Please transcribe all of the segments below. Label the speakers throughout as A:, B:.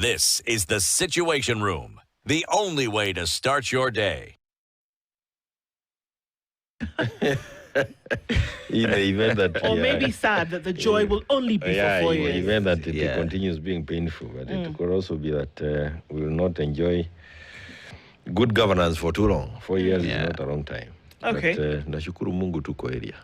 A: This is the Situation Room, the only way to start your day.
B: In the event that...
C: Or maybe sad that the joy will only be for 4 years.
B: In the event that it continues being painful, but it could also be that we will not enjoy good governance for too long. 4 years is not a long time.
C: Okay.
B: But nashukuru Mungu tuko area.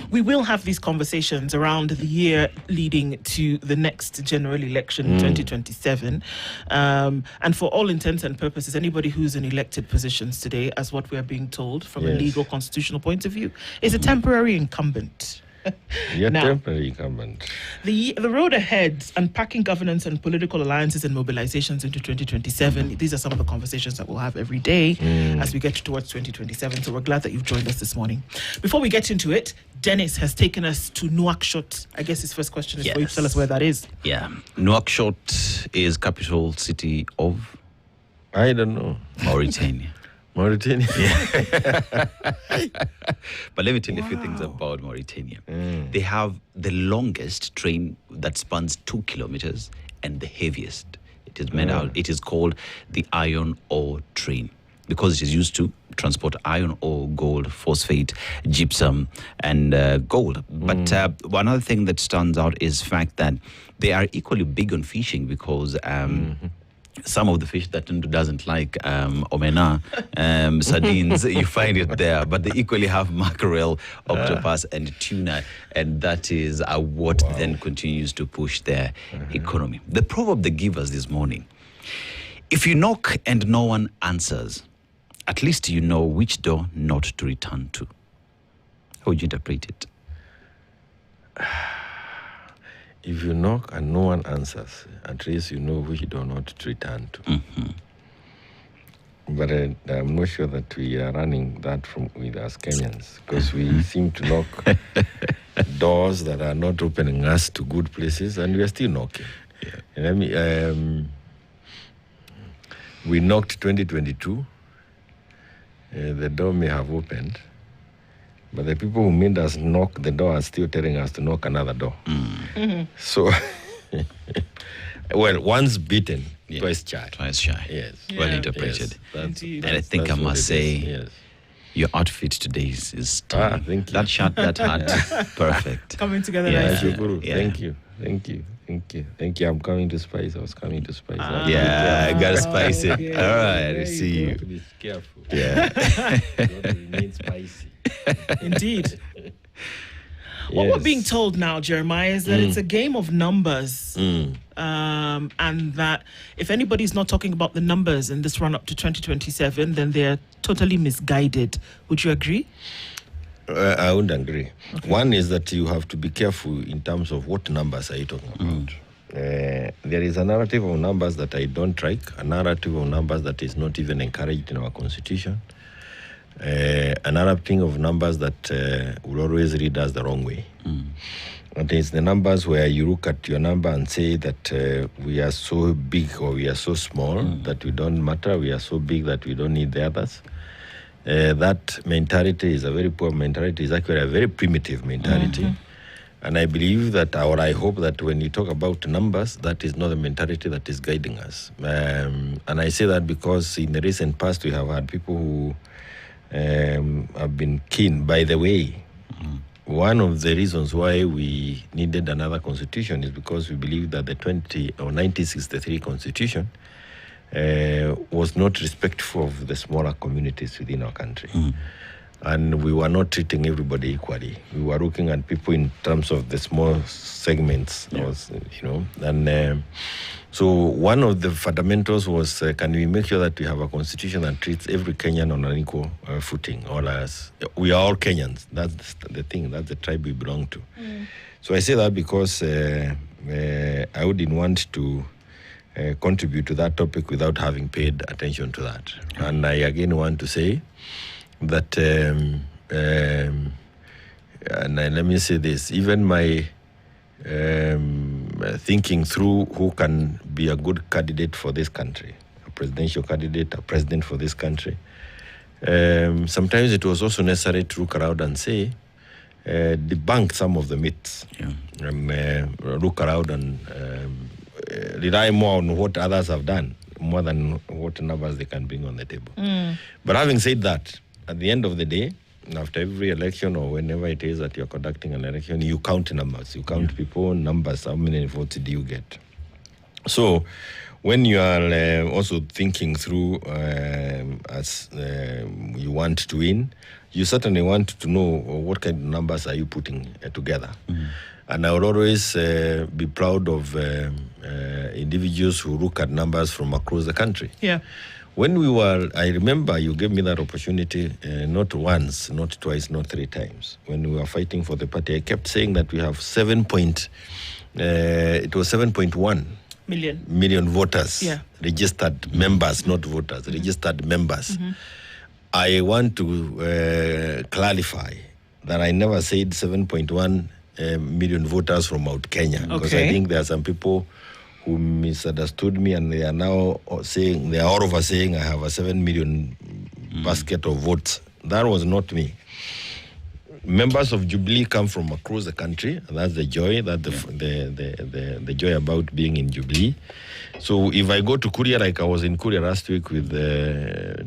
C: We will have these conversations around the year leading to the next general election in 2027. And for all intents and purposes, anybody who's in elected positions today, as what we're being told from a legal constitutional point of view, is a temporary incumbent.
B: Temporary incumbent.
C: The road ahead, unpacking governance and political alliances and mobilizations into 2027. These are some of the conversations that we'll have every day as we get towards 2027. So we're glad that you've joined us this morning. Before we get into it, Dennis has taken us to Nouakchott. I guess his first question is for you to tell us where that is.
D: Yeah. Nouakchott is capital city of?
B: I don't know.
D: Mauritania.
B: Mauritania.
D: Yeah. But let me tell you a few things about Mauritania. They have the longest train that spans 2 kilometers and the heaviest. It is made out. It is called the iron ore train because it is used to transport iron ore, gold, phosphate, gypsum, and gold. But one other thing that stands out is the fact that they are equally big on fishing because some of the fish that Ndu doesn't like, omena, sardines, you find it there. But they equally have mackerel, octopus, and tuna. And that is what then continues to push their economy. The proverb they give us this morning: if you knock and no one answers, at least you know which door not to return to. How would you interpret it?
B: If you knock and no one answers, at least you know which door not to return to. But I'm not sure that we are running that with us Kenyans, because we seem to knock doors that are not opening us to good places, and we are still knocking. And I mean, we knocked 2022. The door may have opened, but the people who made us knock the door are still telling us to knock another door. So, well, once beaten, twice shy.
D: Twice shy.
B: Yes.
D: Well interpreted.
B: Yes,
D: and I think I must say, your outfit today is stunning.
B: Thank you.
D: That shirt, that hat, perfect.
C: Coming together
B: Thank
C: nicely.
B: you. Thank you. I'm coming to Spice. I was coming to Spice.
D: I gotta spice it.
C: Okay.
D: All right, I see
B: You
D: you.
B: have to be careful.
D: Yeah.
B: You have to remain spicy.
C: Indeed. What we're being told now, Jeremiah, is that it's a game of numbers. And that if anybody's not talking about the numbers in this run up to 2027, then they're totally misguided. Would you agree?
B: I wouldn't agree. Okay. One is that you have to be careful in terms of what numbers are you talking about. There is a narrative of numbers that I don't like, a narrative of numbers that is not even encouraged in our constitution, a narrative of numbers that will always read us the wrong way. And it's the numbers where you look at your number and say that we are so big or we are so small that we don't matter, we are so big that we don't need the others. That mentality is a very poor mentality. It's actually a very primitive mentality. And I believe that, or I hope that when you talk about numbers, that is not the mentality that is guiding us. And I say that because in the recent past, we have had people who have been keen. By the way, one of the reasons why we needed another constitution is because we believe that the 1963 constitution was not respectful of the smaller communities within our country. And we were not treating everybody equally. We were looking at people in terms of the small segments, and so one of the fundamentals was, can we make sure that we have a constitution that treats every Kenyan on an equal footing? All as we are all Kenyans. That's the thing. That's the tribe we belong to. So I say that because I wouldn't want to contribute to that topic without having paid attention to that. And I again want to say that, and let me say this, even my thinking through who can be a good candidate for this country, a presidential candidate, a president for this country, sometimes it was also necessary to look around and say, debunk some of the myths. Look around and rely more on what others have done more than what numbers they can bring on the table. But having said that, at the end of the day, after every election or whenever it is that you're conducting an election, you count numbers. You count people, numbers, how many votes do you get? So when you are also thinking through as you want to win, you certainly want to know what kind of numbers are you putting together. And I will always be proud of individuals who look at numbers from across the country.
C: Yeah.
B: When we were, I remember you gave me that opportunity, not once, not twice, not 3 times. When we were fighting for the party, I kept saying that we have 7.1 million voters, registered members, not voters, registered members. I want to clarify that I never said 7.1 million voters from Mount Kenya, because I think there are some people who misunderstood me, and they are now saying, they are all over saying I have a 7 million basket of votes. That was not me. Members of Jubilee come from across the country, and that's the joy, the joy about being in Jubilee. So if I go to Kuria, like I was in Kuria last week with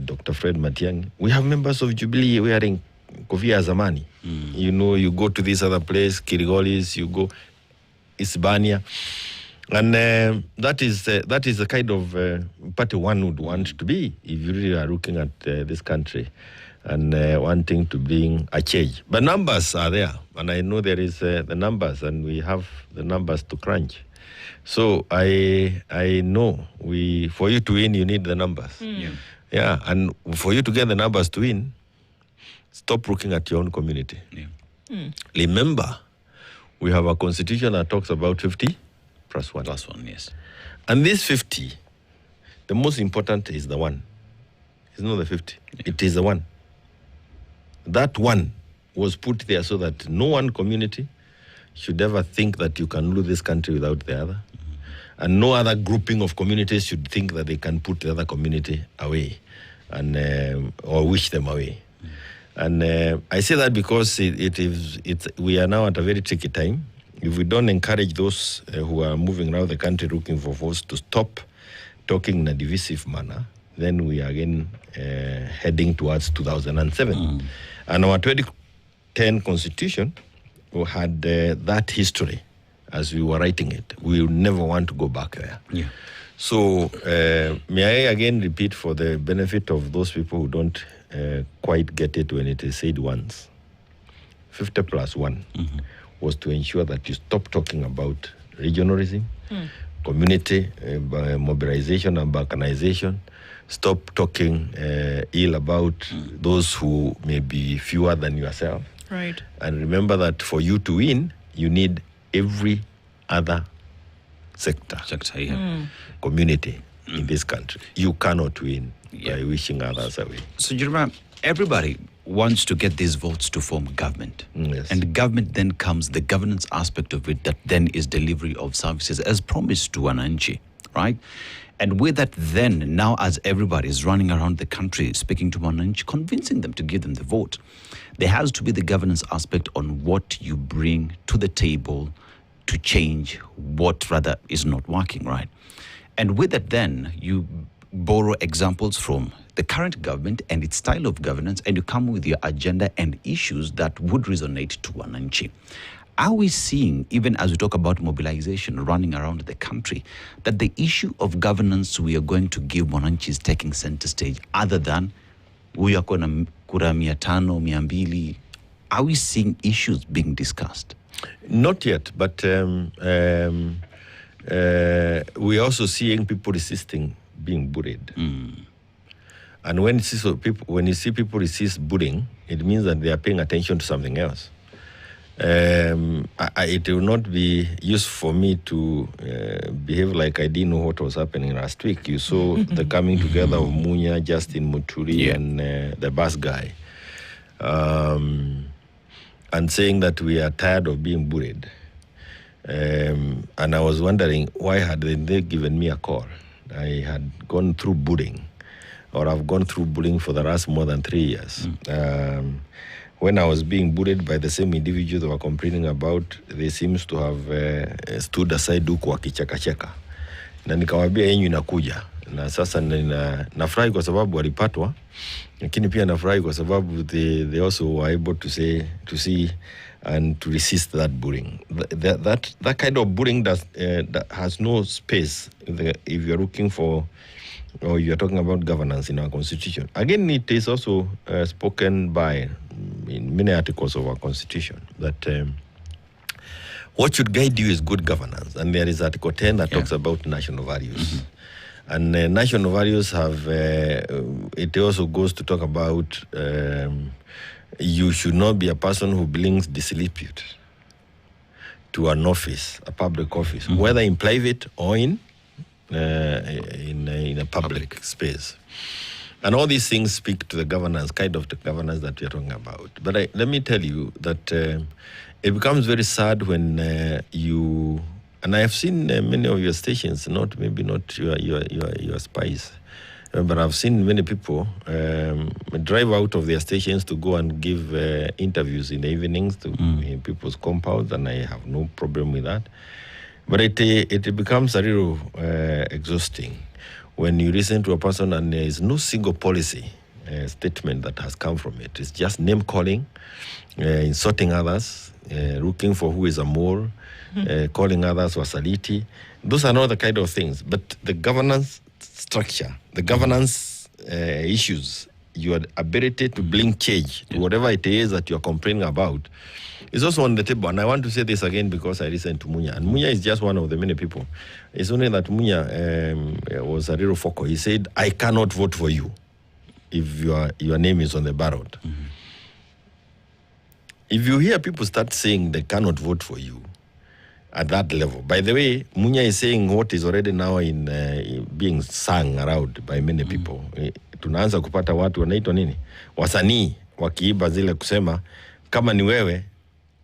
B: Dr. Fred Matiang'i, we have members of Jubilee wearing kofia zamani. You know, you go to this other place, Kirigolis, you go Isbania. And that is the kind of party one would want to be if you really are looking at this country and wanting to bring a change. But numbers are there, and I know there is the numbers, and we have the numbers to crunch. So I know for you to win, you need the numbers. Yeah, and for you to get the numbers to win, stop looking at your own community. Remember, we have a constitution that talks about 50 plus 1.
D: Plus 1, yes.
B: And this 50, the most important is the 1. It's not the 50. It is the 1. That 1 was put there so that no one community should ever think that you can rule this country without the other. And no other grouping of communities should think that they can put the other community away and or wish them away. And I say that because we are now at a very tricky time. If we don't encourage those who are moving around the country looking for votes to stop talking in a divisive manner, then we are again heading towards 2007. And our 2010 constitution had that history as we were writing it. We will never want to go back there. So may I again repeat for the benefit of those people who don't quite get it when it is said once, 50 plus 1 was to ensure that you stop talking about regionalism, community mobilization and balkanization. Stop talking ill about those who may be fewer than yourself.
C: Right.
B: And remember that for you to win, you need every other sector, community in this country. You cannot win by wishing others away.
D: So, Jeremiah, everybody wants to get these votes to form government.
B: Yes.
D: And government then comes the governance aspect of it, that then is delivery of services as promised to Wananchi, right? And with that then, now as everybody is running around the country speaking to Wananchi, convincing them to give them the vote, there has to be the governance aspect on what you bring to the table to change what rather is not working, right? And with that then, you borrow examples from the current government and its style of governance, and you come with your agenda and issues that would resonate to Wananchi. Are we seeing, even as we talk about mobilization running around the country, that the issue of governance we are going to give Wananchi is taking center stage, other than we are going to kura 500, 200? Are we seeing issues being discussed?
B: Not yet, but we're also seeing people resisting being bullied. And when you see people resist bullying, it means that they are paying attention to something else. It will not be useful for me to behave like I didn't know what was happening last week. You saw the coming together of Munya, Justin Muturi, and the bus guy, and saying that we are tired of being bullied. And I was wondering, why had they given me a call? I had gone through bullying, or I've gone through bullying for the last more than 3 years. When I was being bullied by the same individuals they were complaining about, they seems to have stood aside huku wakichekacheka. na nikawaambia yenyu inakuja, na sasa nafurahi kwa sababu walipatwa, lakini pia nafurahi kwa sababu they also were able to see and to resist that bullying. That kind of bullying that has no space if you're looking for, or you're talking about governance in our constitution. Again, it is also spoken by in many articles of our constitution that what should guide you is good governance. And there is Article 10 that talks about national values. And national values have, it also goes to talk about you should not be a person who brings disrepute to an office, a public office, whether in private or in a public space. And all these things speak to the governance, kind of the governance that we are talking about. But let me tell you that it becomes very sad when you, and I have seen many of your stations, maybe not your spies, but I've seen many people drive out of their stations to go and give interviews in the evenings in people's compounds, and I have no problem with that. But it becomes a little exhausting when you listen to a person and there is no single policy statement that has come from it. It's just name calling, insulting others, looking for who is a mole, calling others wasaliti. Those are not the kind of things. But the governance structure, the governance issues, your ability to bring change to whatever it is that you're complaining about is also on the table. And I want to say this again because I listened to Munya. And Munya is just one of the many people. It's only that Munya was a little focal. He said, I cannot vote for you if your name is on the ballot. If you hear people start saying they cannot vote for you at that level, by the way, Munya is saying what is already now in being sung around by many people. Tunaanza kupata watu wanaitwa nini? Wasanii wakiiba zile kusema kama ni wewe.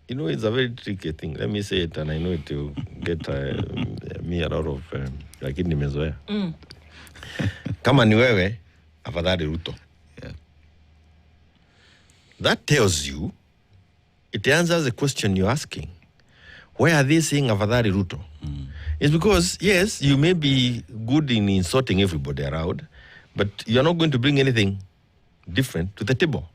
B: You know, it's a very tricky thing. Let me say it, and I know it will get me a lot of lakini nimezoea. Kama ni wewe, afadhali Ruto. That tells you, it answers the question you're asking. Why are they saying afadhali Ruto? It's because, yes, you may be good in insulting everybody around, but you're not going to bring anything different to the table.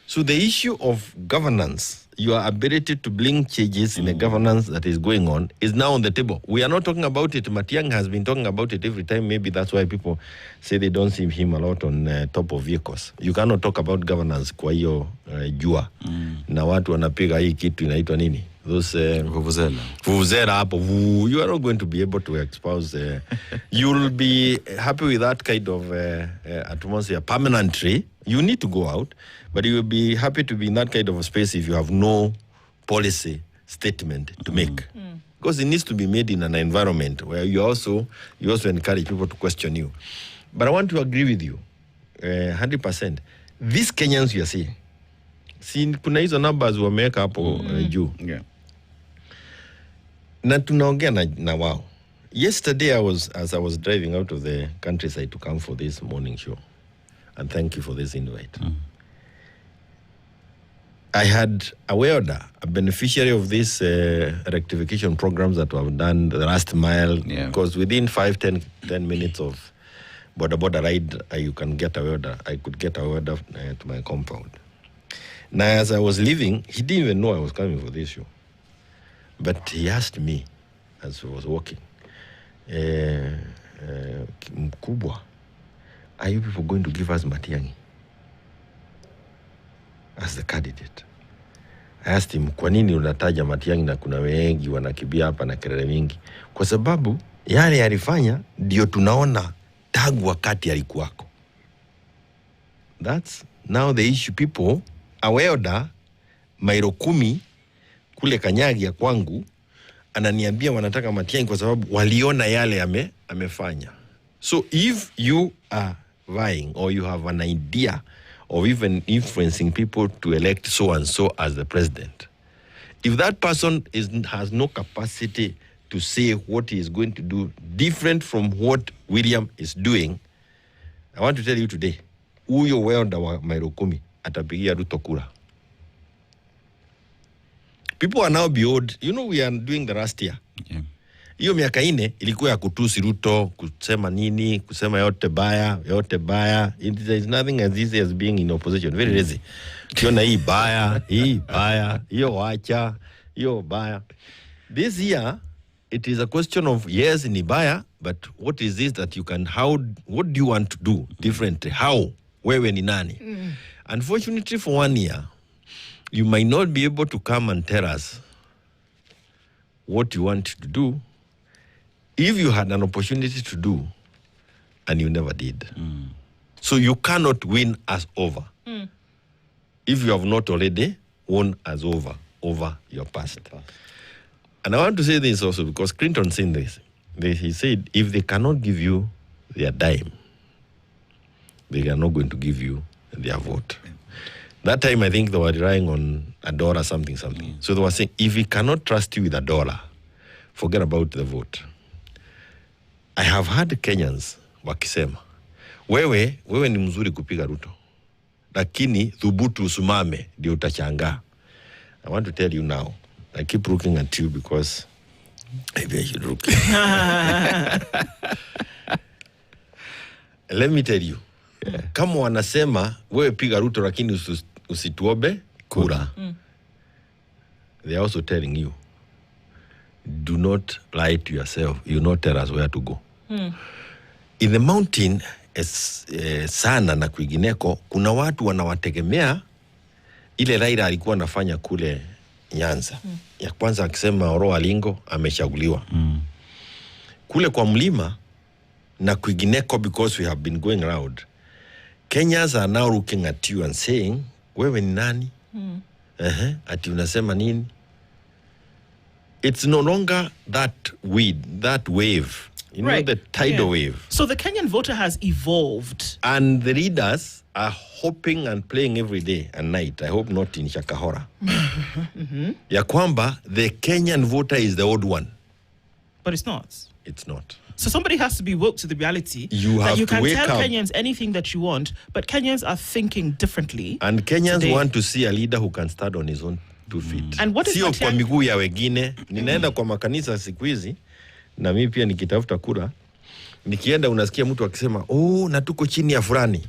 B: So the issue of governance, your ability to bring changes in the governance that is going on, is now on the table. We are not talking about it. Matiang'i has been talking about it every time. Maybe that's why people say they don't see him a lot on top of vehicles. You cannot talk about governance kwa hiyo jua. Na watu wanapiga hii kitu inaitwa nini? Those vuvuzela hapo. You are not going to be able to expose. You'll be happy with that kind of atmosphere permanently. You need to go out, but you will be happy to be in that kind of a space if you have no policy statement to make. Because it needs to be made in an environment where you also encourage people to question you. But I want to agree with you 100%. These Kenyans you are seeing, kuna hizo numbers wameweka hapo juu. Na tunaongea na wao. Yesterday as I was driving out of the countryside to come for this morning show, and thank you for this invite. I had a welder, a beneficiary of these rectification programs that we have done, the last mile, because within 5-10 minutes of border ride, you can get a welder. I could get a welder to my compound. Now, as I was leaving, he didn't even know I was coming for this show. But he asked me as he was walking, Mkubwa, are you people going to give us Matiang'i as the candidate? I asked him, kwa nini unataja Matiang'i na kuna wengi wanakibia hapa na kelele mingi? Kwa sababu yale yalifanya ndio tunaona tangu wakati alikuwako. That's now the issue. People awelda mailo 10 kule Kanyagi ya kwangu ananiambia wanataka Matiang'i kwa sababu waliona yale amefanya. So if you are vying or you have an idea of even influencing people to elect so and so as the president, if that person has no capacity to say what he is going to do different from what William is doing, I want to tell you today, huyo welda wa mailo 10 atapigia Ruto kura. People are now beyond, we are doing the last year. Hiyo miaka 4 ilikuwa ya kutusi Ruto, kusema nini, kusema yote baya. There is nothing as easy as being in opposition. Very lazy. Kiona hii baya, hiyo wacha, hiyo baya. This year, it is a question of, yes, ni baya, but what is this that you can, what do you want to do differently? How? Wewe ni nani? Unfortunately, for 1 year, you might not be able to come and tell us what you want to do if you had an opportunity to do and you never did. So you cannot win us over if you have not already won us over your past. And I want to say this also because Clinton said this. He said, if they cannot give you their dime, they are not going to give you their vote. That time, I think they were relying on $1, something. So they were saying, if we cannot trust you with $1, forget about the vote. I have heard Kenyans wakisema, wewe ni mzuri kupiga Ruto, lakini thubutu usumame ndio utachanga. I want to tell you now, I keep looking at you because maybe I should look. Let me tell you, kama wanasema wewe piga Ruto lakini usituobe kura, they are also telling you, do not lie to yourself. You not tell us where to go. In the mountain, sana na kwingineko, kuna watu wanawategemea ile Raila alikuwa anafanya kule Nyanza. Ya kwanza akisema Oro Alingo amechaguliwa. Kule kwa mlima na kwingineko, because we have been going around, Kenyans are now looking at you and saying, wewe ni nani? Ati unasema nini? It's no longer that wave. You know, the tidal wave. So
C: the Kenyan voter has evolved.
B: And the leaders are hoping and playing every day and night. I hope not in Shakahora. Ya kwamba, the Kenyan voter is the old one.
C: But it's not.
B: It's not.
C: So somebody has to be woke to the reality that you can tell Kenyans anything that you want, but Kenyans are thinking differently.
B: And Kenyans want to see a leader who can stand on his own 2 feet.
C: And what is
B: sio kwa miguu ya wengine. Ninaenda kwa makanisa siku hizi, na mimi pia nikitafuta kura, nikienda unasikia mtu akisema, na tuko chini ya fulani.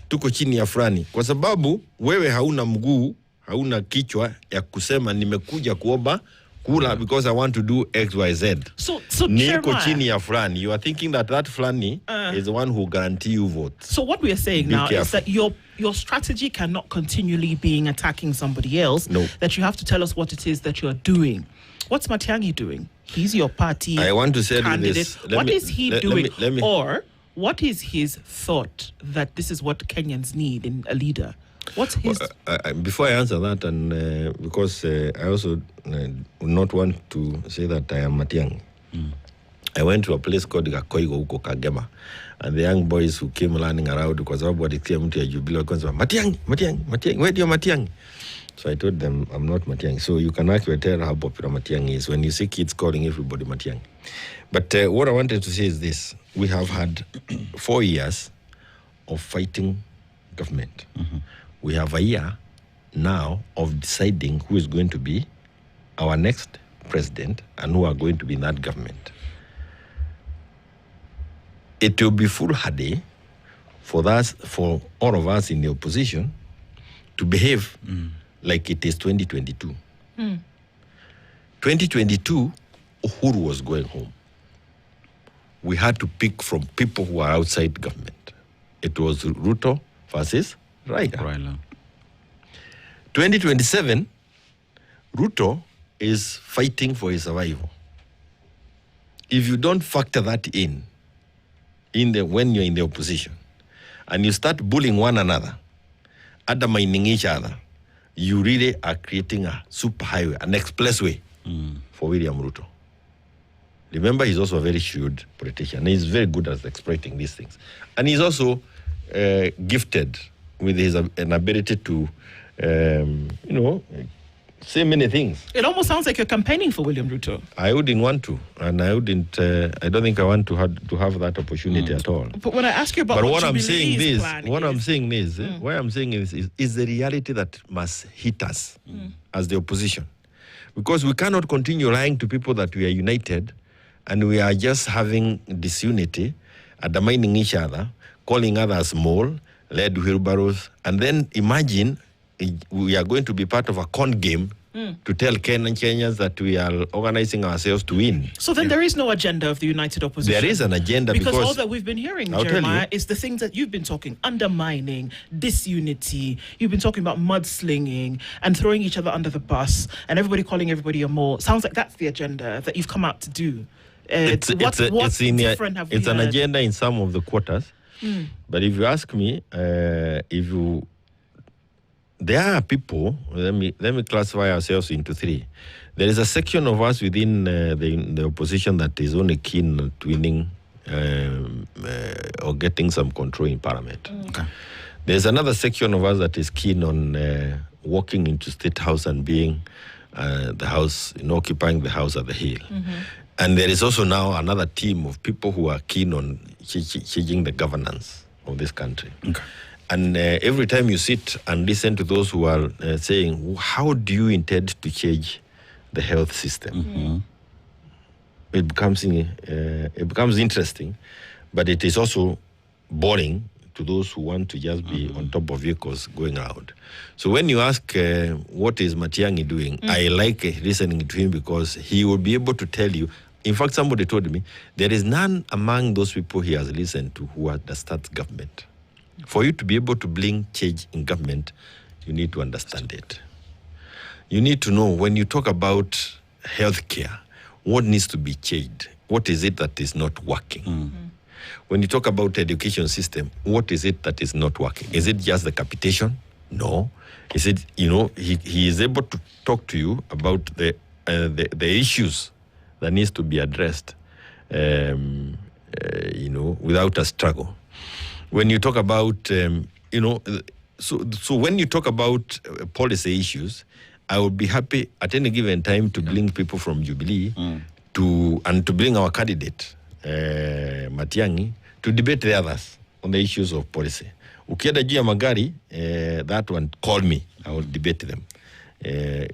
B: Tuko chini ya fulani. Kwa sababu wewe hauna mguu, hauna kichwa ya kusema nimekuja kuomba kula because I want to do XYZ.
C: So
B: niko chini ya fulani. You are thinking that fulani is the one who guarantee you votes.
C: So what we are saying now is that your strategy cannot continually being attacking somebody else.
B: No.
C: That you have to tell us what it is that you are doing. What's Matiang'i doing? He's your party
B: I want to say
C: candidate.
B: This.
C: What is he doing? Or what is his thought that this is what Kenyans need in a leader? What's his...
B: before I answer that, and because I also would not want to say that I am Matiang'i. I went to a place called Gakoigo huko Kagema, and the young boys who came running around kwa sababu walisikia mtu ya Jubilee wakasema Matiang'i, where do you Matiang'i? So I told them I'm not Matiang'i. So you can actually tell how popular Matiang'i is when you see kids calling everybody Matiang'i. But what I wanted to say is this: we have had 4 years of fighting government. We have a year now of deciding who is going to be our next president and who are going to be in that government. It will be foolhardy for all of us in the opposition to behave like it is 2022. 2022, Uhuru was going home. We had to pick from people who are outside government. It was Ruto versus Raila. 2027, Ruto is fighting for his survival. If you don't factor that in when you're in the opposition, and you start bullying one another, undermining each other, you really are creating a superhighway, an expressway for William Ruto. Remember, he's also a very shrewd politician. He's very good at exploiting these things. And he's also gifted with an ability to, say many things.
C: It almost sounds like you're campaigning for William Ruto.
B: I wouldn't want to, and I don't think I want to have that opportunity at all.
C: But when I ask you about
B: why I'm saying is the reality that must hit us as the opposition. Because we cannot continue lying to people that we are united and we are just having disunity, undermining each other, calling others small, lead wheelbarrows, and then imagine we are going to be part of a con game to tell Kenyans that we are organizing ourselves to win.
C: So then there is no agenda of the united opposition.
B: There is an agenda
C: because all that we've been hearing, Jeremiah, is the things that you've been talking: undermining, disunity. You've been talking about mudslinging and throwing each other under the bus, and everybody calling everybody a mole. Sounds like that's the agenda that you've come out to do. It's an
B: agenda in some of the quarters. But if you ask me, there are people. Let me classify ourselves into three. There is a section of us within the opposition that is only keen on winning or getting some control in Parliament.
D: Okay.
B: There's another section of us that is keen on walking into State House and being the house, occupying the house at the Hill. And there is also now another team of people who are keen on changing the governance of this country.
D: Okay.
B: And every time you sit and listen to those who are saying, how do you intend to change the health system? It becomes interesting, but it is also boring to those who want to just be on top of vehicles going around. So when you ask what is Matiang'i doing, I like listening to him because he will be able to tell you. In fact, somebody told me there is none among those people he has listened to who understands government. For you to be able to bring change in government, you need to understand it. You need to know when you talk about healthcare, what needs to be changed? What is it that is not working? When you talk about the education system, what is it that is not working? Is it just the capitation? No. Is it, he is able to talk to you about the issues that needs to be addressed, without a struggle. When you talk about, so when you talk about policy issues, I would be happy at any given time to bring people from Jubilee to bring our candidate, Matiang'i, to debate the others on the issues of policy. Ukienda juu ya magari, that one, call me. I will debate them. We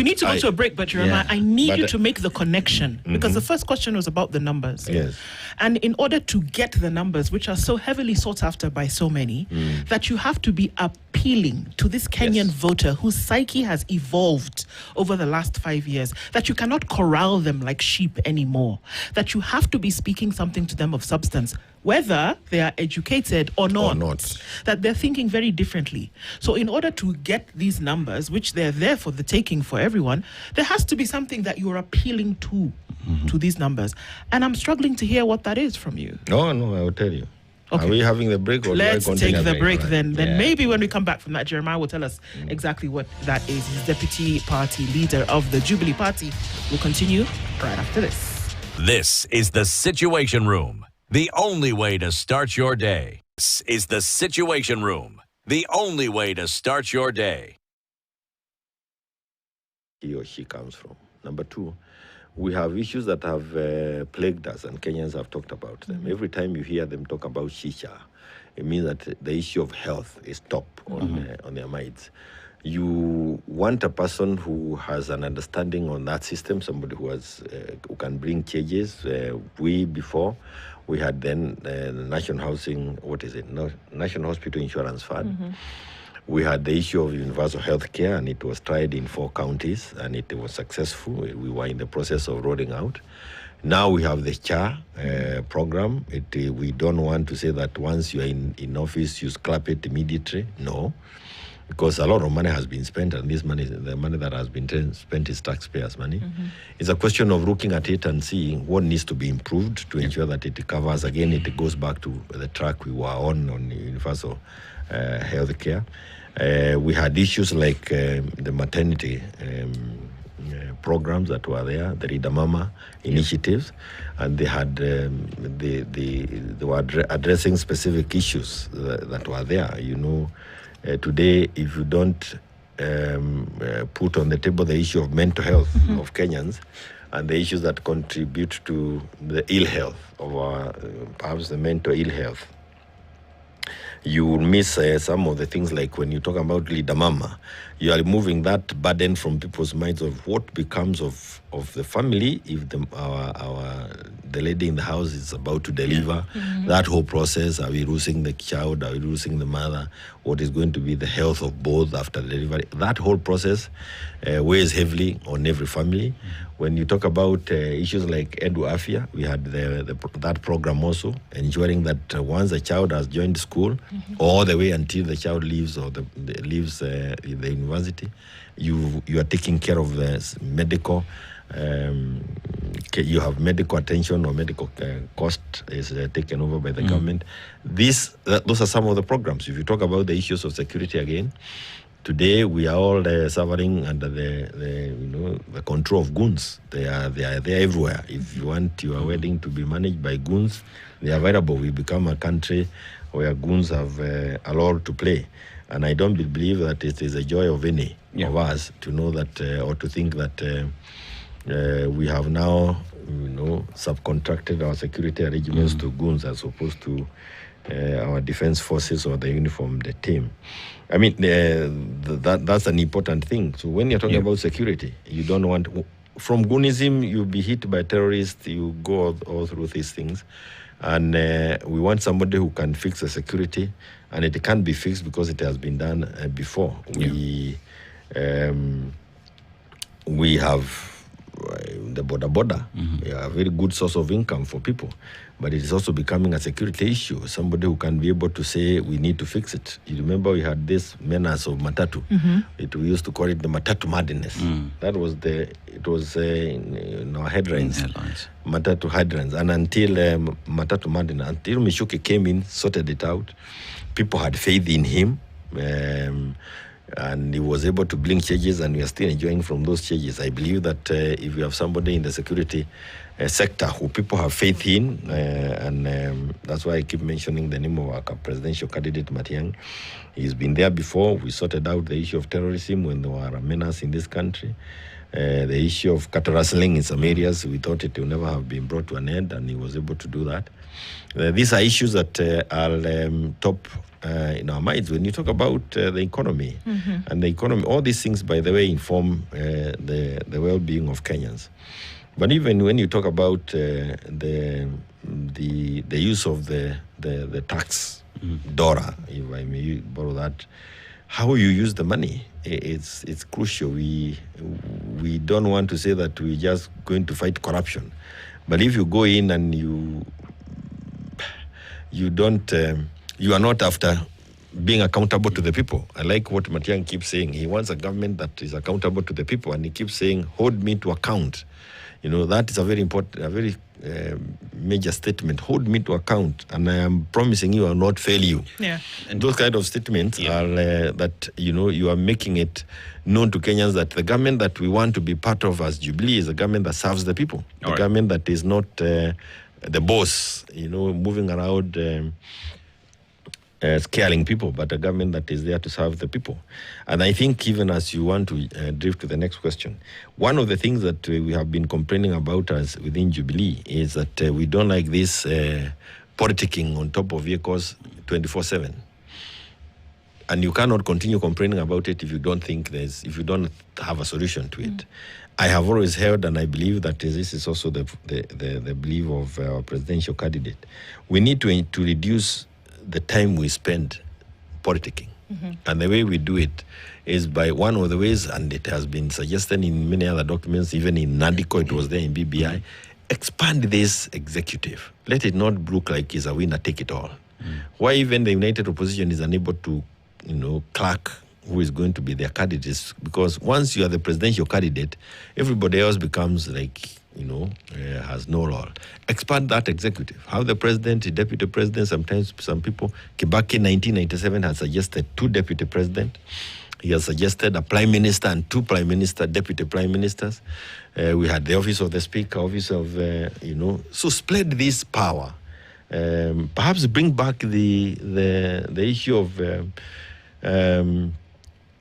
B: need
C: to go to a break, but Jeremiah, I need you to make the connection because the first question was about the numbers.
B: Yes.
C: And in order to get the numbers, which are so heavily sought after by so many, that you have to be appealing to this Kenyan voter whose psyche has evolved over the last 5 years, that you cannot corral them like sheep anymore, that you have to be speaking something to them of substance, whether they are educated or not, that they're thinking very differently. So in order to get these numbers, which they're there for the taking for everyone, there has to be something that you're appealing to these numbers. And I'm struggling to hear what that is from you.
B: No, I will tell you. Okay. Are we having the break? Or
C: let's take the break then. Then maybe when we come back from that, Jeremiah will tell us exactly what that is. He's deputy party leader of the Jubilee Party. We'll continue right after this.
A: This is the Situation Room. The only way to start your day. This is the Situation Room. The only way to start your day.
B: He or she comes from. Number two, we have issues that have plagued us, and Kenyans have talked about them. Every time you hear them talk about shisha, it means that the issue of health is top on their minds. You want a person who has an understanding on that system, somebody who can bring changes. Before we had then the National Hospital Insurance Fund. We had the issue of universal health care, and it was tried in 4 counties, and it was successful. We were in the process of rolling out. Now we have the CHA program. We don't want to say that once you're in office, you scrap it immediately. No, because a lot of money has been spent, and this money, the money that has been spent is taxpayers' money. It's a question of looking at it and seeing what needs to be improved to ensure that it covers, again, it goes back to the track we were on universal health care. We had issues like the maternity programs that were there, the Rida Mama initiatives, and they had they were addressing specific issues that were there. Today, if you don't put on the table the issue of mental health of Kenyans and the issues that contribute to the ill health of our, perhaps the mental ill health, you will miss some of the things, like when you talk about Rida Mama, you are removing that burden from people's minds of what becomes of of the family. If the lady in the house is about to deliver, that whole process, are we losing the child, are we losing the mother, what is going to be the health of both after delivery, that whole process weighs heavily on every family. When you talk about issues like Edu Afia, we had that program also, ensuring that once a child has joined school, all the way until the child leaves leaves the university, you are taking care of the medical. You have medical attention, or medical cost is taken over by the government. Those are some of the programs. If you talk about the issues of security again, today we are all suffering under the control of goons. They are there everywhere. If you want your wedding to be managed by goons, they are available. We become a country where goons have a role to play. And I don't believe that it is a joy of any of us to know that or to think that we have now, subcontracted our security arrangements to goons as opposed to our defense forces or the uniformed team. I mean, that's an important thing. So when you're talking about security, you don't want, from goonism, you'll be hit by terrorists, you go all through these things. And we want somebody who can fix the security, and it can't be fixed because it has been done before. We have the border, a very good source of income for people, but it is also becoming a security issue. Somebody who can be able to say, we need to fix it. You remember we had this menace of Matatu. We used to call it the Matatu madness. That was it was in our headlines. Matatu headlines. And until Matatu madness, until Mishuki came in, sorted it out, people had faith in him. And he was able to bring changes, and we are still enjoying from those changes. I believe that if you have somebody in the security sector who people have faith in, and that's why I keep mentioning the name of our presidential candidate, Matiang. He's been there before. We sorted out the issue of terrorism when there were a menace in this country. The issue of cattle rustling in some areas, we thought it would never have been brought to an end, and he was able to do that. These are issues that are top in our minds when you talk about the economy. And the economy, all these things, by the way, inform the well-being of Kenyans. But even when you talk about the use of the tax dollar, if I may borrow that, how you use the money, it's crucial. We don't want to say that we're just going to fight corruption, but if you go in and you are not after being accountable to the people. I like what Matiang keeps saying. He wants a government that is accountable to the people, and he keeps saying, hold me to account. That is a very important, a very major statement. Hold me to account, and I am promising you I will not fail you.
C: Yeah.
B: And those kind of statements are that, you are making it known to Kenyans that the government that we want to be part of as Jubilee is a government that serves the people. The government that is not the boss, moving around scaring people, but a government that is there to serve the people. And I think even as you want to drift to the next question, one of the things that we have been complaining about as within Jubilee is that we don't like this politicking on top of vehicles 24/7. And you cannot continue complaining about it if you don't have a solution to it. I have always held, and I believe that this is also the belief of our presidential candidate. We need to reduce the time we spend politicking. And the way we do it is by one of the ways, and it has been suggested in many other documents, even in NADICO, it was there in BBI, expand this executive. Let it not look like it's a winner take it all. Why even the United Opposition is unable to, clerk who is going to be their candidates, because once you are the presidential candidate, everybody else becomes like, has no role. Expand that executive. Have the president, the deputy president, sometimes some people, Kibaki in 1997 has suggested 2 deputy presidents. He has suggested a prime minister and 2 prime minister, deputy prime ministers. We had the office of the speaker, office of, so split this power. Perhaps bring back the issue of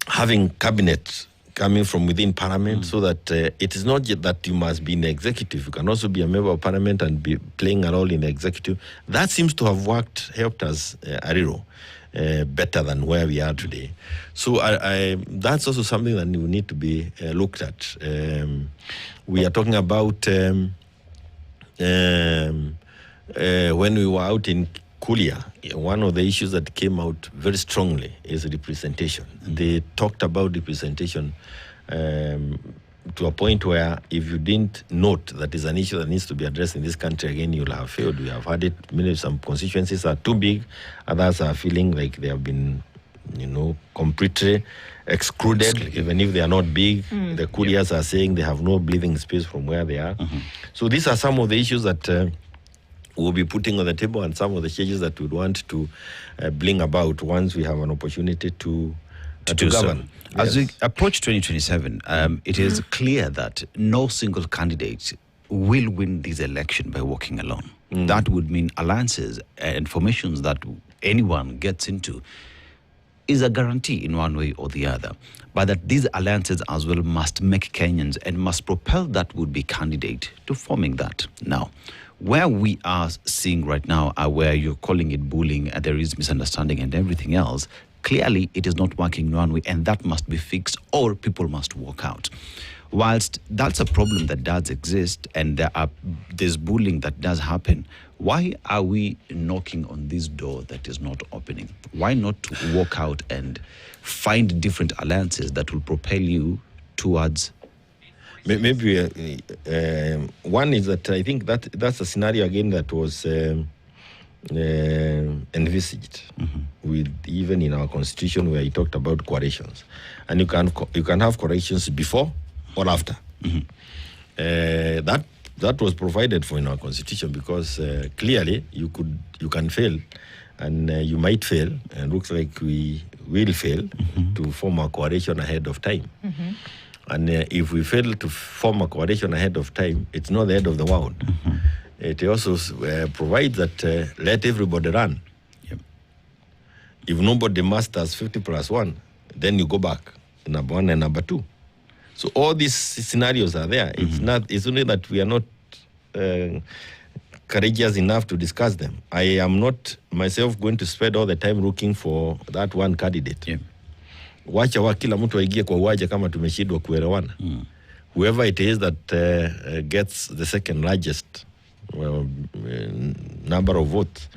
B: having cabinet coming from within Parliament, so that it is not just that you must be in the executive. You can also be a member of Parliament and be playing a role in the executive. That seems to have helped us, Ariro, better than where we are today. So that's also something that will need to be looked at. We are talking about when we were out in Kulia, one of the issues that came out very strongly is representation. They talked about representation to a point where if you didn't note that is an issue that needs to be addressed in this country again, you'll have failed. We have had it. Some constituencies are too big, others are feeling like they have been, completely excluded, even if they are not big. The Kulias are saying they have no breathing space from where they are. So these are some of the issues that we'll be putting on the table, and some of the changes that we want to bring about once we have an opportunity to govern.
D: So. As we approach 2027, it is clear that no single candidate will win this election by walking alone. That would mean alliances and formations that anyone gets into is a guarantee in one way or the other. But that these alliances as well must make Kenyans and must propel that would-be candidate to forming that. Now, where we are seeing right now, where you're calling it bullying, and there is misunderstanding and everything else, clearly it is not working in one way, and that must be fixed, or people must walk out. Whilst that's a problem that does exist, and there's bullying that does happen, why are we knocking on this door that is not opening? Why not walk out and find different alliances that will propel you towards...
B: Maybe one is that I think that's a scenario again that was envisaged with even in our constitution, where he talked about coalitions, and you can have coalitions before or after. That was provided for in our constitution, because clearly you can fail, and you might fail, and looks like we will fail to form a coalition ahead of time. And if we fail to form a coalition ahead of time, it's not the end of the world. It also provides that let everybody run. If nobody masters 50+1, then you go back, number one and number two. So all these scenarios are there. It's only that we are not courageous enough to discuss them. I am not myself going to spend all the time looking for that one candidate. Wacha kila mtu aingie kwa uwanja kama tumeshindwa kuelewana. Whoever it is that gets the second largest number of votes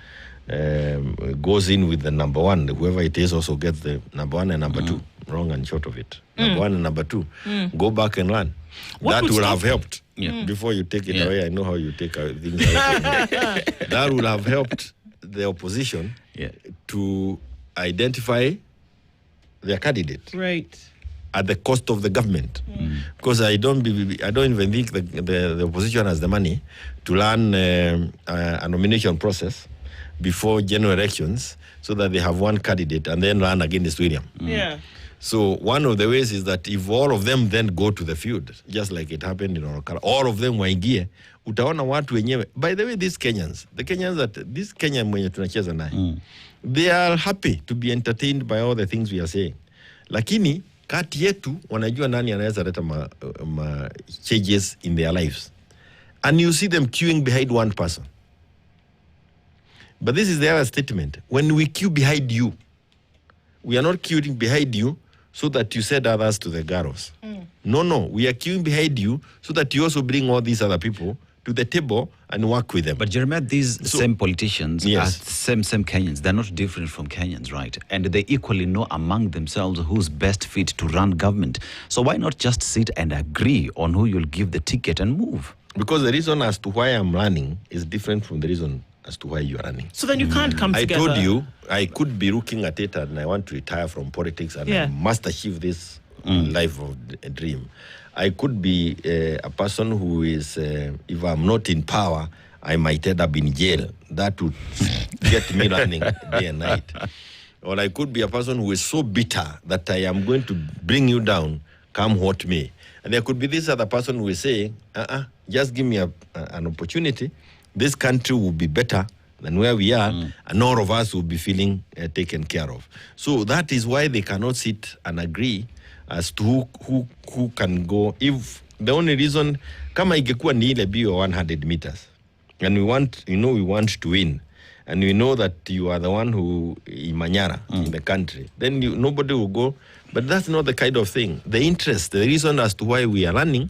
B: goes in with the number one. Whoever it is also gets the number one and number two. Wrong and short of it. Number one and number two. Go back and run. That would have helped. Before you take it away, I know how you take things away. That would have helped the opposition to identify their candidate, right, at the cost of the government. Because I don't even think the opposition has the money to run a nomination process before general elections, so that they have one candidate and then run against William. So one of the ways is that if all of them then go to the field, just like it happened in Orokara, all of them waingie, utaona watu wenyewe. By the way, this Kenya mwenye tunacheza naye, they are happy to be entertained by all the things we are saying. Lakini kati yetu wanajua nani anaweza leta changes in their lives. And you see them queuing behind one person. But this is the other statement. When we queue behind you, we are not queuing behind you so that you send others to the gallows. No. We are queuing behind you so that you also bring all these other people to the table and work with them.
D: But Jeremiah, these same politicians are same Kenyans. They're not different from Kenyans, right? And they equally know among themselves who's best fit to run government. So why not just sit and agree on who you'll give the ticket and move?
B: Because the reason as to why I'm running is different from the reason as to why you're running.
C: So then you can't come together.
B: I told you, I could be looking at it and I want to retire from politics and I must achieve this life of a dream. I could be a person who is, if I'm not in power, I might end up in jail. That would get me running day and night. Or I could be a person who is so bitter that I am going to bring you down, come what may. And there could be this other person who is saying, just give me an opportunity. This country will be better than where we are, and all of us will be feeling taken care of. So that is why they cannot sit and agree as to who can go. If the only reason, kama ingekuwa ni ile bio 100 meters, and we want to win, and we know that you are the one who Manyara in the country, then nobody will go. But that's not the kind of thing. The interest, the reason as to why we are running,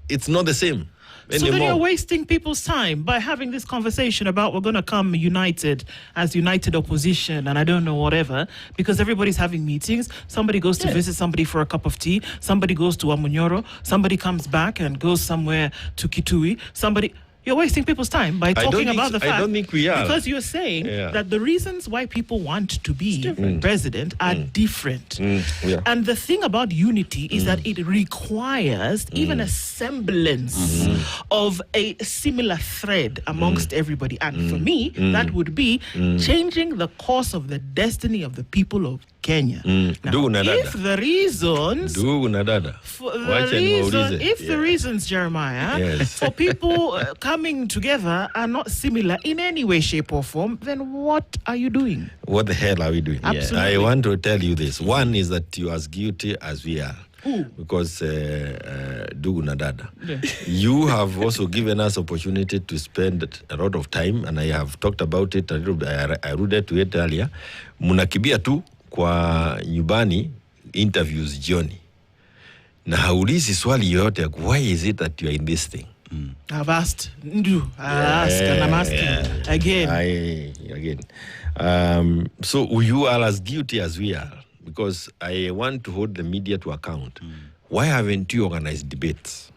B: it's not the same
C: So
B: anymore.
C: then you're wasting people's time by having this conversation about we're going to come united as united opposition and I don't know whatever, because everybody's having meetings. Somebody goes to visit somebody for a cup of tea. Somebody goes to Amunyoro. Somebody comes back and goes somewhere to Kitui. You're wasting people's time by talking about the fact.
B: I don't think we are.
C: Because you're saying that the reasons why people want to be president are different. And the thing about unity is that it requires even a semblance of a similar thread amongst everybody. And for me, that would be changing the course of the destiny of the people of Kenya. Now, if the reasons, Jeremiah, for people coming together are not similar in any way, shape, or form, then what are you doing?
B: What the hell are we doing?
C: Absolutely.
B: I want to tell you this. One is that you are as guilty as we are. Because Dugu Nadada, you have also given us opportunity to spend a lot of time, and I have talked about it a little bit. I alluded to it earlier. Munakibia tu kwa nyumbani interviews jioni. Na haulizi swali yote, why is it that you are in this thing?
C: I've asked, and I'm asking again.
B: So you are as guilty as we are, because I want to hold the media to account. Why haven't you organized debates?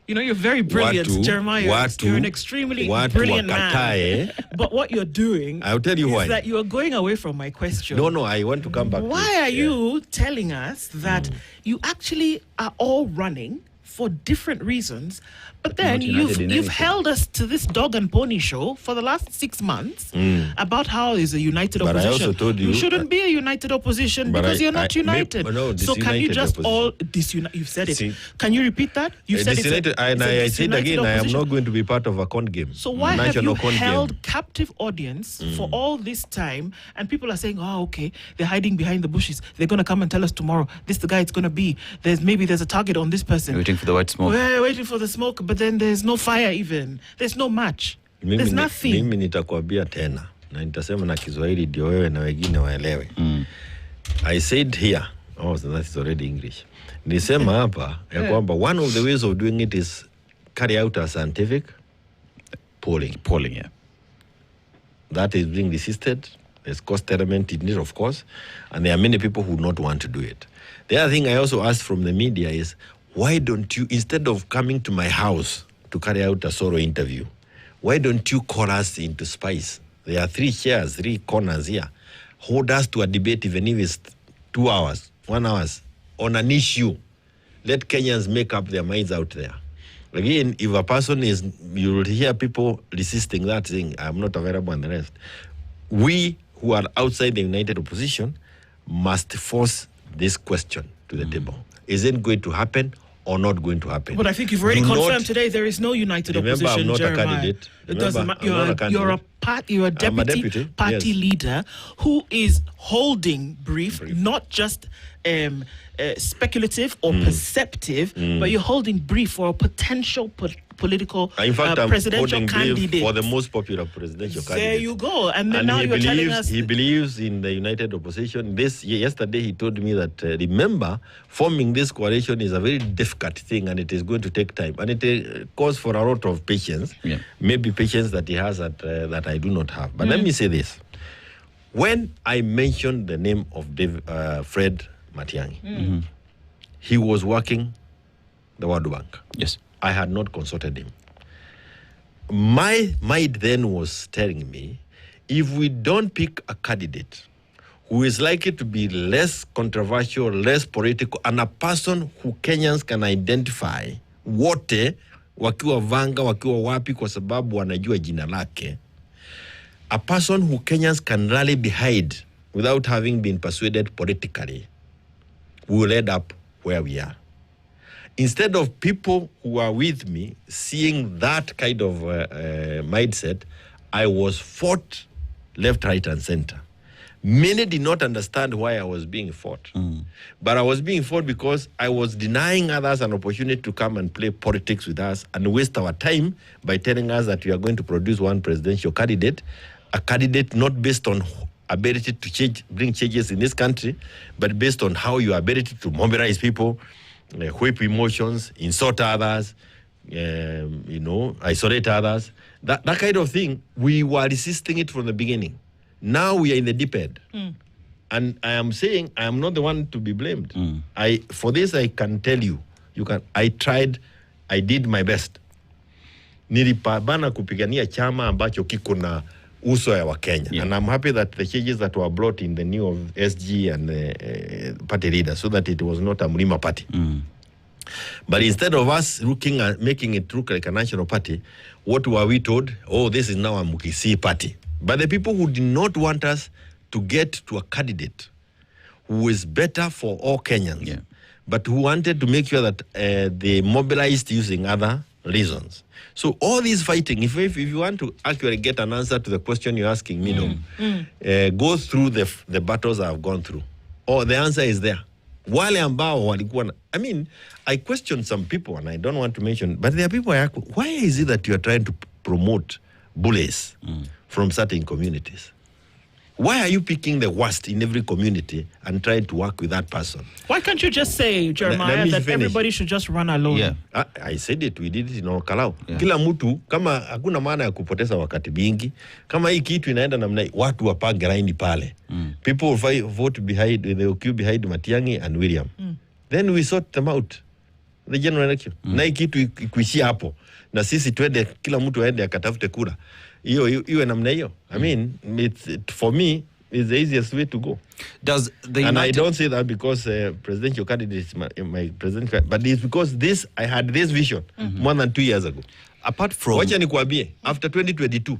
C: You know, you're very brilliant, Jeremiah. You're an extremely brilliant man. But what you're doing
B: I'll tell you
C: is
B: why.
C: that you are going away from my question.
B: No, I want to come back.
C: Why are you telling us that you actually are all running for different reasons, but then you've held us to this dog and pony show for the last 6 months about how is a united opposition.
B: But I also told you
C: shouldn't be a united opposition because you're not united. So can you just all disunite? You've said it.
B: See,
C: can you repeat that? You've said it.
B: I said again, I am not going to be part of a con game.
C: So why have you held captive audience for all this time? And people are saying, oh, okay, they're hiding behind the bushes. They're going to come and tell us tomorrow, this is the guy it's going to be. Maybe there's a target on this person.
D: Waiting for the white smoke.
C: We're waiting for the smoke, but then there's no fire even. There's no match. There's nothing.
B: Mimi nitakwambia tena na nitasema na Kiswahili ndio wewe na wengine waelewe. I said here, that is already English. Nisema hapa ya kwamba one of the ways of doing it is carry out a scientific polling.
D: Polling.
B: That is being resisted. There's cost element in it, of course, and there are many people who not want to do it. The other thing I also asked from the media is, why don't you, instead of coming to my house to carry out a solo interview, why don't you call us into Spice? There are 3 chairs, 3 corners here. Hold us to a debate, even if it's 2 hours, 1 hour, on an issue. Let Kenyans make up their minds out there. Again, if a person is, you will hear people resisting that, saying, I'm not available and the rest. We who are outside the united opposition must force this question to the table. Is it going to happen or not going to happen?
C: But I think you've already confirmed today there is no united opposition.
B: I'm not
C: Jeremiah.
B: a candidate.
C: It doesn't matter. You're a deputy party leader who is holding brief. Not just speculative or perceptive, but you're holding brief for a potential political presidential candidate.
B: For the most popular presidential candidate.
C: There you go. And then now you're telling us...
B: He believes in the united opposition. Yesterday he told me that, remember, forming this coalition is a very difficult thing and it is going to take time. And it calls for a lot of patience. Yeah. Maybe patience that he has that I do not have. But let me say this. When I mentioned the name of Fred Matiang'i, he was working the World Bank.
D: Yes.
B: I had not consulted him. My mind then was telling me, if we don't pick a candidate who is likely to be less controversial, less political, and a person who Kenyans can identify, wote, wakiwa Vanga, wakiwa wapi kwa sababu wanajua jina lake, a person who Kenyans can rally behind without having been persuaded politically, we will end up where we are. Instead of people who are with me seeing that kind of mindset, I was fought left, right, and center. Many did not understand why I was being fought. But I was being fought because I was denying others an opportunity to come and play politics with us and waste our time by telling us that we are going to produce one presidential candidate, a candidate not based on ability to bring changes in this country, but based on how your ability to mobilize people, whip emotions, insult others, isolate others. That kind of thing, we were resisting it from the beginning. Now we are in the deep end. And I am saying I am not the one to be blamed. For this, I can tell you, I tried, I did my best. Nilipambana kupigania chama ambacho kiko na uso ya Wakenya. Yeah. And I'm happy that the changes that were brought in the new of SG and party leader, so that it was not a Mlima party. But instead of us looking at making it look like a national party, what were we told? Oh, this is now a Mukisi party. But the people who did not want us to get to a candidate who is better for all Kenyans, but who wanted to make sure that they mobilized using other reasons. So all this fighting, if you want to actually get an answer to the question you're asking me, go through the battles I've gone through. Oh, the answer is there. Wale ambao walikuwa, I mean, I question some people, and I don't want to mention, but there are people I ask, why is it that you are trying to promote bullies from certain communities? Why are you picking the worst in every community and trying to work with that person?
C: Why can't you just say, Jeremiah, that everybody should just run alone?
B: Yeah. I said it, we did it in Kalau. Yeah. Kila mtu, kama hakuna maana ya kupoteza wakati bingi, kama hii kitu inaenda namna watu wapange laini pale. People will vote behind, they will queue behind Matiang'i and William. Then we sort them out. The general election. Na hii kitu ikuishia hapo. Na sisi twende, kila mtu aende akatafute kura. Iwe namna hiyo. I mean, for me, it's the easiest way to go. And I don't say that because presidential candidate is my president, but it's because I had this vision more than 2 years ago.
D: Apart from...
B: Wacha nikuambie, after 2022,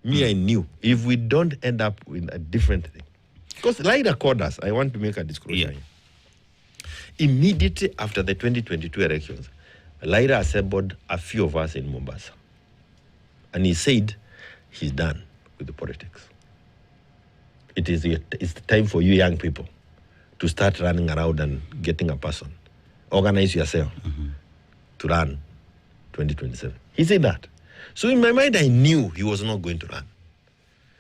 B: I knew if we don't end up with a different thing. Because Raila called us, I want to make a disclosure here. Immediately after the 2022 elections, Raila assembled a few of us in Mombasa. And he said he's done with the politics. It's time for you young people to start running around and getting a person. Organize yourself to run 2027. He said that. So in my mind, I knew he was not going to run.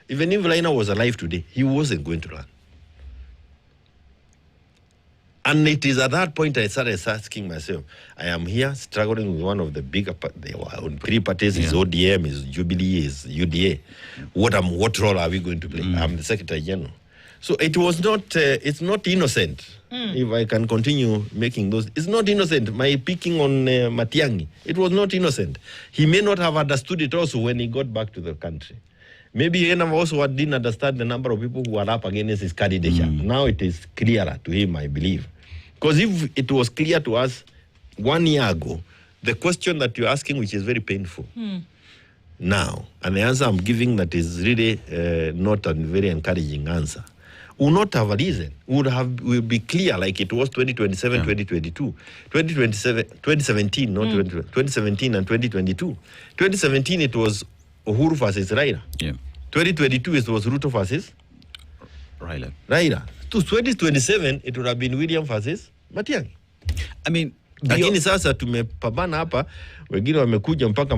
B: Even if Raila was alive today, he wasn't going to run. And it is at that point I started asking myself, I am here struggling with one of the bigger, they were on 3 parties, is ODM, is Jubilee, is UDA. What role are we going to play? I'm the Secretary General. So it was not, it's not innocent. If I can continue making those, it's not innocent. My picking on Matiang'i, it was not innocent. He may not have understood it also when he got back to the country. Maybe he also didn't understand the number of people who are up against his candidature. Now it is clearer to him, I believe. Because if it was clear to us 1 year ago, the question that you're asking, which is very painful now, and the answer I'm giving that is really not a very encouraging answer, will not have a reason. Will be clear like it was 2027, 2022. 2017, not 2017 and 2022. 2017, it was Uhuru versus Raila. 2022, it was Ruto versus Raila. To 2027, it would have been William versus Matiang'i.
D: I mean,
B: lakini sasa tumepambana hapa, wengine wamekuja mpaka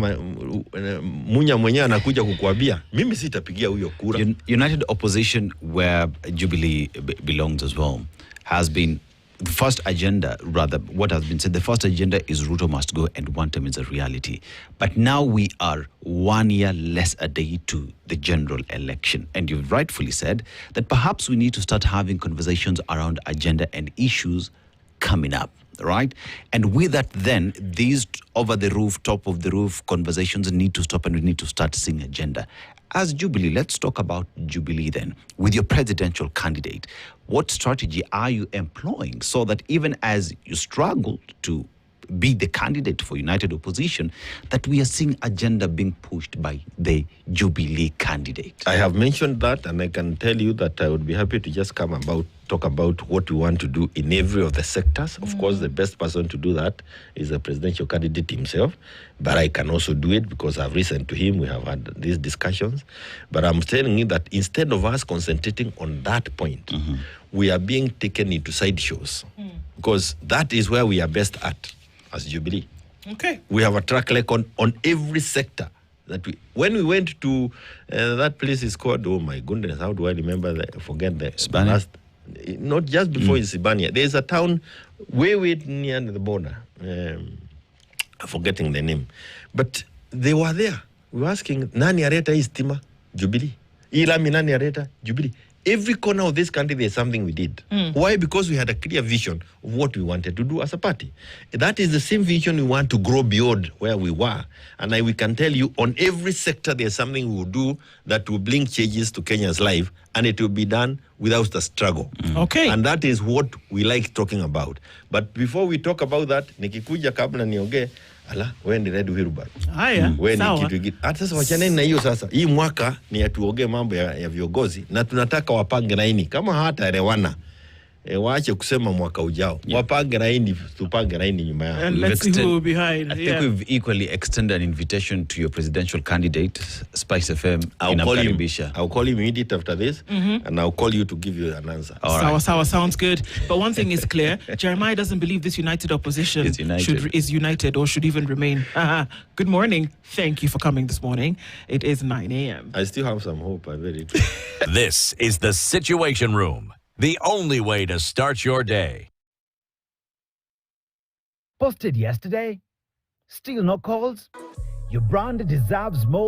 B: Munya mwenyewe anakuja kukuambia mimi sitapigia huyo kura.
D: United Opposition, where Jubilee belongs as well, has been the first agenda, rather what has been said, the first agenda is Ruto must go and one term is a reality. But now we are 1 year less a day to the general election. And you've rightfully said that perhaps we need to start having conversations around agenda and issues coming up, right? And with that then, these over-the-roof, top-of-the-roof conversations need to stop and we need to start seeing agenda. As Jubilee, let's talk about Jubilee then. With your presidential candidate, what strategy are you employing so that even as you struggle to be the candidate for United Opposition, that we are seeing agenda being pushed by the Jubilee candidate.
B: I have mentioned that, and I can tell you that I would be happy to just talk about what we want to do in every of the sectors. Of course, the best person to do that is the presidential candidate himself, but I can also do it because I've listened to him. We have had these discussions. But I'm telling you that instead of us concentrating on that point, we are being taken into side shows because that is where we are best at as Jubilee.
C: Okay.
B: We have a track record on every sector. When we went to that place is called, oh my goodness, how do I remember forget the last, not just before Sibania. There's a town way near the border. I'm forgetting the name. But they were there. We were asking, nani areta is Tima? Jubilee. Ilami nani areta? Jubilee. Every corner of this country, there's something we did. Why? Because we had a clear vision of what we wanted to do as a party. That is the same vision we want to grow beyond where we were. And we can tell you, on every sector, there's something we will do that will bring changes to Kenya's life, and it will be done without the struggle.
C: Okay.
B: And that is what we like talking about. But before we talk about that, nikikuja kabla nionge, ala, wewe ni Red Wheelbarrow.
C: Haya, sawa.
B: Hata sasa wachaneni na hiyo sasa. Hii mwaka ni atuongee mambo ya viongozi na tunataka wapange laini. Kama hawataelewana, waache kusema mwaka ujao. Wapange laini, tupange laini nyuma yao.
C: And let's see who will be behind.
D: I think we've equally extended an invitation to your presidential candidate, Spice FM.
B: I'll call him immediately after this, and I'll call you to give you an answer.
C: Sawa, sounds good. But one thing is clear: Jeremiah doesn't believe this united opposition is united or should even remain. Good morning. Thank you for coming this morning. It is 9 a.m.
B: I still have some hope. I'm very true.
A: This is the Situation Room, the only way to start your day.
E: Posted yesterday? Still no calls? Your brand deserves more